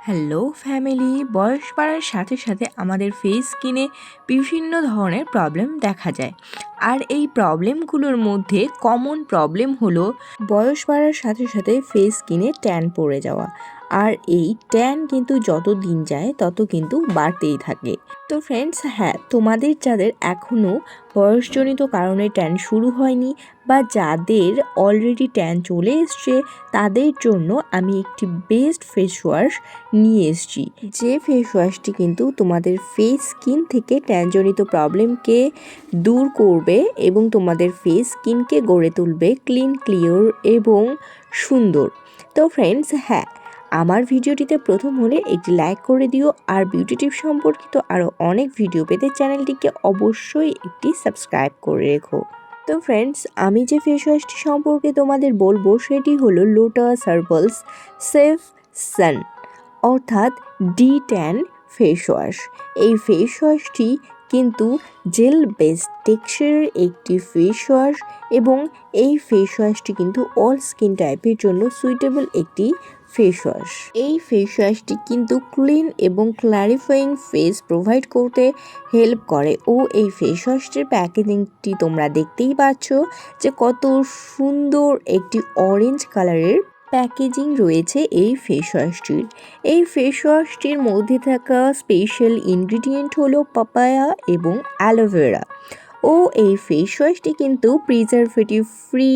Hello family, বয়স বাড়ার সাথে সাথে আমাদের ফেস স্কিনে বিভিন্ন ধরনের প্রবলেম দেখা যায়। আর এই প্রবলেমগুলোর মধ্যে কমন প্রবলেম হলো বয়স বাড়ার সাথে সাথে ফেস স্কিনে ট্যান পড়ে যাওয়া। আর এই ট্যান কিন্তু যত দিন যায় তত কিন্তু বাড়তেই থাকে। তো ফ্রেন্ডস, হ্যাঁ, তোমাদের যাদের এখনও বয়সজনিত কারণে ট্যান শুরু হয়নি বা যাদের অলরেডি ট্যান চলে এসছে, তাদের জন্য আমি একটি বেস্ট ফেস ওয়াশ নিয়ে এসেছি। যে ফেস ওয়াশটি কিন্তু তোমাদের ফেস স্কিন থেকে ট্যানজনিত প্রবলেমকে দূর করবে এবং তোমাদের ফেস স্কিনকে গড়ে তুলবে ক্লিন, ক্লিয়ার এবং সুন্দর। তো ফ্রেন্ডস, হ্যাঁ, আমার ভিডিওটিতে প্রথম হলে একটি লাইক করে দিও। আর বিউটি টিপস সম্পর্কিত আরও অনেক ভিডিও পেতে চ্যানেলটিকে অবশ্যই একটি সাবস্ক্রাইব করে রেখো। তো ফ্রেন্ডস, আমি যে ফেস ওয়াশটি সম্পর্কে তোমাদের বলবো সেটি হলো লোটাস হার্বালস সেফ সান, অর্থাৎ D10 ফেস ওয়াশ। এই ফেস ওয়াশটি কিন্তু জেল বেসড টেক্সচারের একটি ফেস ওয়াশ এবং এই ফেস ওয়াশটি কিন্তু অল স্কিন টাইপের জন্য সুইটেবল একটি ফেস ওয়াশ। এই ফেস ওয়াশটি কিন্তু ক্লিন এবং ক্ল্যারিফাইং ফেস প্রোভাইড করতে হেল্প করে। ও এই ফেস ওয়াশটির প্যাকেজিংটি তোমরা দেখতেই পাচ্ছ যে কত সুন্দর একটি অরেঞ্জ কালারের প্যাকেজিং রয়েছে এই ফেস ওয়াশটির। এই ফেস ওয়াশটির মধ্যে থাকা স্পেশাল ইনগ্রিডিয়েন্ট হলো পাপায়া এবং অ্যালোভেরা। ও এই ফেস ওয়াশটি কিন্তু প্রিজারভেটিভ ফ্রি,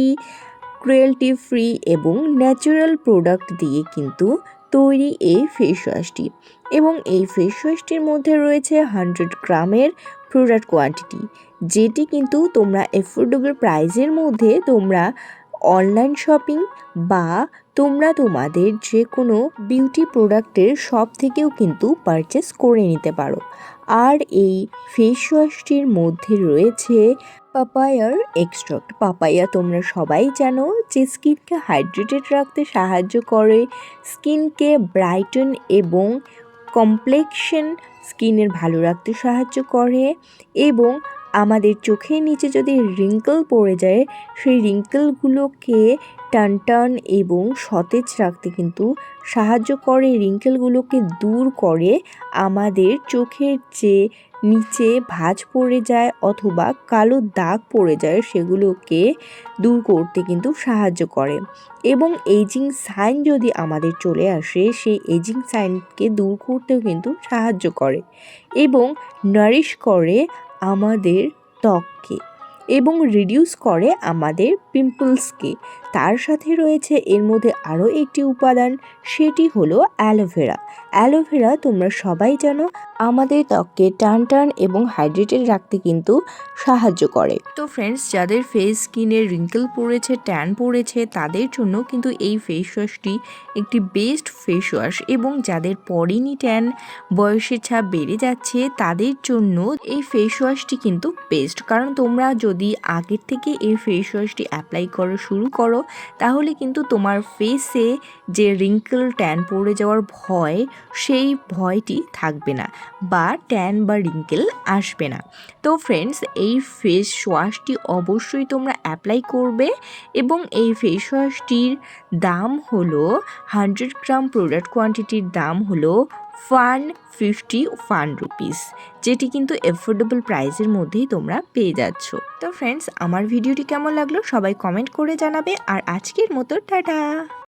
ক্রুয়েলটি ফ্রি এবং ন্যাচারাল প্রোডাক্ট দিয়ে কিন্তু তৈরি এই ফেস ওয়াশটি। এবং এই ফেস ওয়াশটির মধ্যে রয়েছে 100 গ্রামের প্রোডাক্ট কোয়ান্টিটি, যেটি কিন্তু তোমরা এফোর্ডেবল প্রাইসের মধ্যে তোমরা অনলাইন শপিং বা তোমরা তোমাদের যে কোনো বিউটি প্রোডাক্টের শপ থেকেও কিন্তু পারচেস করে নিতে পারো। আর এই ফেস ওয়াশটির মধ্যে রয়েছে পাপায়ার এক্সট্রাক্ট। পাপায়া তোমরা সবাই জানো যে স্কিনকে হাইড্রেটেড রাখতে সাহায্য করে, স্কিনকে ব্রাইটন এবং কমপ্লেক্সন স্কিনের ভালো রাখতে সাহায্য করে এবং আমাদের চোখের নিচে যদি রিঙ্কেল পড়ে যায় সেই রিঙ্কেলগুলোকে টান এবং সতেজ রাখতে কিন্তু সাহায্য করে, রিঙ্কেলগুলোকে দূর করে। আমাদের চোখের যে নিচে ভাঁজ পড়ে যায় অথবা কালো দাগ পড়ে যায় সেগুলোকে দূর করতে কিন্তু সাহায্য করে এবং এজিং সাইন যদি আমাদের চলে আসে সেই এজিং সাইনকে দূর করতেও কিন্তু সাহায্য করে এবং নারিশ করে আমাদের ত্বককে এবং রিডিউস করে আমাদের পিম্পলসকে। তার সাথে রয়েছে এর মধ্যে আরও একটি উপাদান, সেটি হলো অ্যালোভেরা। অ্যালোভেরা তোমরা সবাই জানো আমাদের ত্বককে টান এবং হাইড্রেটেড রাখতে কিন্তু সাহায্য করে। তো ফ্রেন্ডস, যাদের ফেস স্কিনের রিঙ্কেল পড়েছে, ট্যান পড়েছে, তাদের জন্য কিন্তু এই ফেস ওয়াশটি একটি বেস্ট ফেস ওয়াশ এবং যাদের পড়েনি ট্যান, বয়সের ছাপ বেড়ে যাচ্ছে, তাদের জন্য এই ফেস ওয়াশটি কিন্তু বেস্ট। কারণ তোমরা যদি আগের থেকে এই ফেস ওয়াশটি অ্যাপ্লাই করা শুরু করো তাহলে কিন্তু তোমার ফেসে যে রিঙ্কেল ট্যান পড়ে যাওয়ার ভয়, সেই ভয়টি থাকবে না বা ট্যান বা রিঙ্কেল আসবে না। তো ফ্রেন্ডস, এই ফেস ওয়াশটি অবশ্যই তোমরা অ্যাপ্লাই করবে এবং এই ফেস ওয়াশটির দাম হলো 100 গ্রাম প্রোডাক্ট কোয়ান্টিটির দাম হলো 151 রুপিস, যেটি কিন্তু এফোর্ডেবল প্রাইসের মধ্যেই তোমরা পেয়ে যাচ্ছ। তো ফ্রেন্ডস, আমার ভিডিওটি কেমন লাগলো সবাই কমেন্ট করে জানাবে। আর আজকের মতো টাটা।